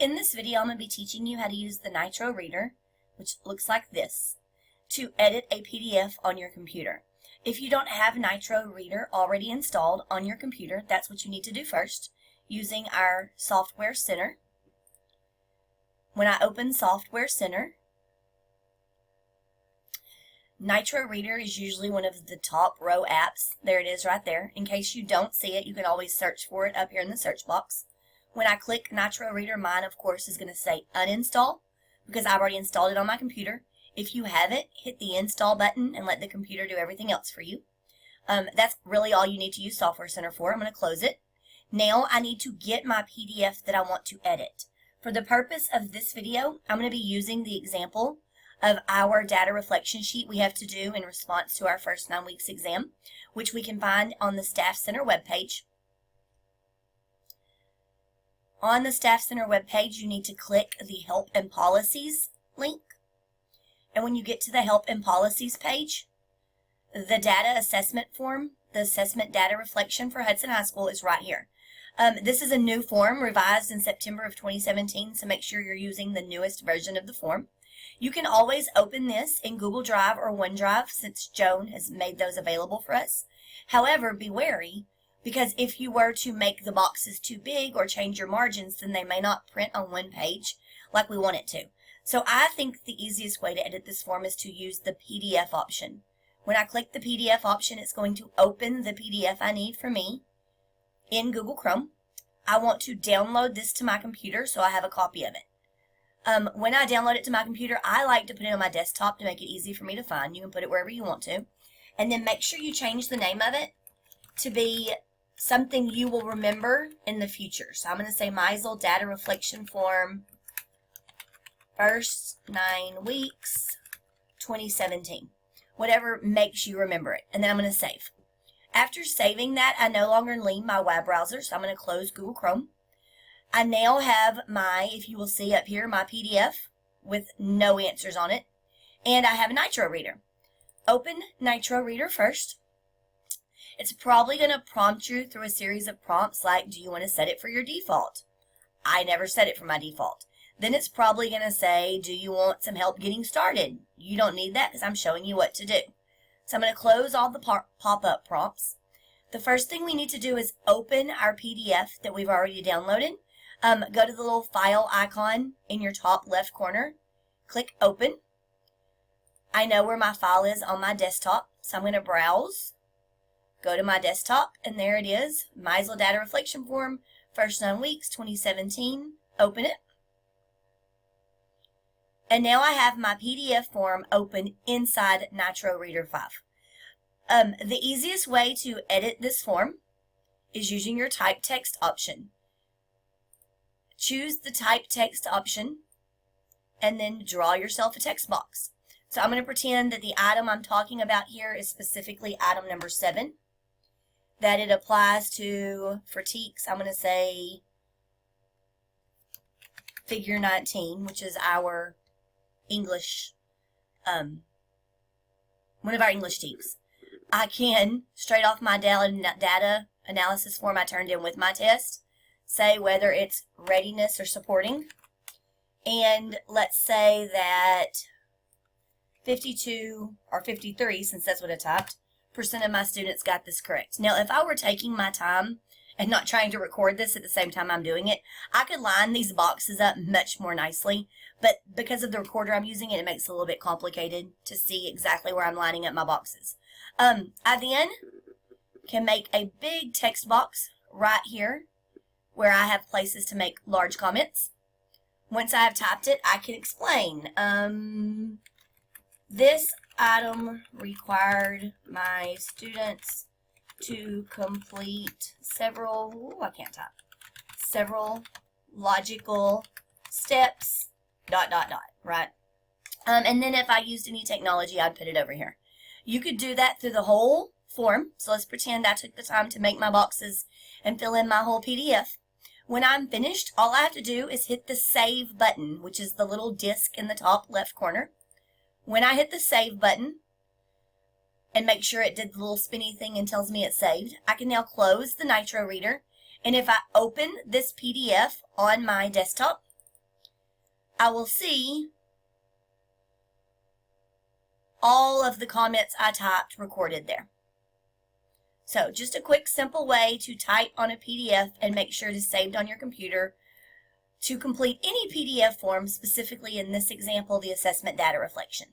In this video, I'm going to be teaching you how to use the Nitro Reader, which looks like this, to edit a PDF on your computer. If you don't have Nitro Reader already installed on your computer, that's what you need to do first, using our Software Center. When I open Software Center, Nitro Reader is usually one of the top row apps. There it is right there. In case you don't see it, you can always search for it up here in the search box. When I click Nitro Reader, mine, of course, is going to say uninstall because I've already installed it on my computer. If you haven't, hit the install button and let the computer do everything else for you. That's really all you need to use Software Center for. I'm going to close it. Now I need to get my PDF that I want to edit. For the purpose of this video, I'm going to be using the example of our data reflection sheet we have to do in response to our first 9 weeks exam, which we can find on the Staff Center webpage. On the Staff Center webpage, you need to click the Help and Policies link. And when you get to the Help and Policies page, the data assessment form, the assessment data reflection for Hudson High School is right here. This is a new form revised in September of 2017, so make sure you're using the newest version of the form. You can always open this in Google Drive or OneDrive since Joan has made those available for us. However, be wary, because if you were to make the boxes too big or change your margins, then they may not print on one page like we want it to. So I think the easiest way to edit this form is to use the PDF option. When I click the PDF option, it's going to open the PDF I need for me in Google Chrome. I want to download this to my computer so I have a copy of it. When I download it to my computer, I like to put it on my desktop to make it easy for me to find. You can put it wherever you want to. And then make sure you change the name of it to be something you will remember in the future. So I'm going to say Meisel Data Reflection Form, first 9 weeks, 2017. Whatever makes you remember it. And then I'm going to save. After saving that, I no longer need my web browser, so I'm going to close Google Chrome. I now have my, if you will see up here, my PDF with no answers on it. And I have a Nitro Reader. Open Nitro Reader first. It's probably going to prompt you through a series of prompts like, do you want to set it for your default? I never set it for my default. Then it's probably going to say, do you want some help getting started? You don't need that because I'm showing you what to do. So I'm going to close all the pop-up prompts. The first thing we need to do is open our PDF that we've already downloaded. Go to the little file icon in your top left corner. Click Open. I know where my file is on my desktop, so I'm going to browse. Go to my desktop, and there it is, Meisel Data Reflection Form, first 9 weeks, 2017. Open it. And now I have my PDF form open inside Nitro Reader 5. The easiest way to edit this form is using your type text option. Choose the type text option, and then draw yourself a text box. So I'm going to pretend that the item I'm talking about here is specifically item number 7. That it applies to, for TEKS, I'm going to say figure 19, which is our English, one of our English TEKS. I can, straight off my data analysis form I turned in with my test, say whether it's readiness or supporting. And let's say that 52 or 53, since that's what I typed, % of my students got this correct. Now, if I were taking my time and not trying to record this at the same time I'm doing it, I could line these boxes up much more nicely. But because of the recorder I'm using, it makes it a little bit complicated to see exactly where I'm lining up my boxes. I then can make a big text box right here where I have places to make large comments. Once I have typed it, I can explain. This item required my students to complete several logical steps, ... right? And then if I used any technology, I'd put it over here. You could do that through the whole form. So let's pretend I took the time to make my boxes and fill in my whole PDF. When I'm finished, all I have to do is hit the Save button, which is the little disc in the top left corner. When I hit the Save button, and make sure it did the little spinny thing and tells me it's saved, I can now close the Nitro Reader. And if I open this PDF on my desktop, I will see all of the comments I typed recorded there. So just a quick, simple way to type on a PDF and make sure it is saved on your computer to complete any PDF form, specifically in this example, the assessment data reflection.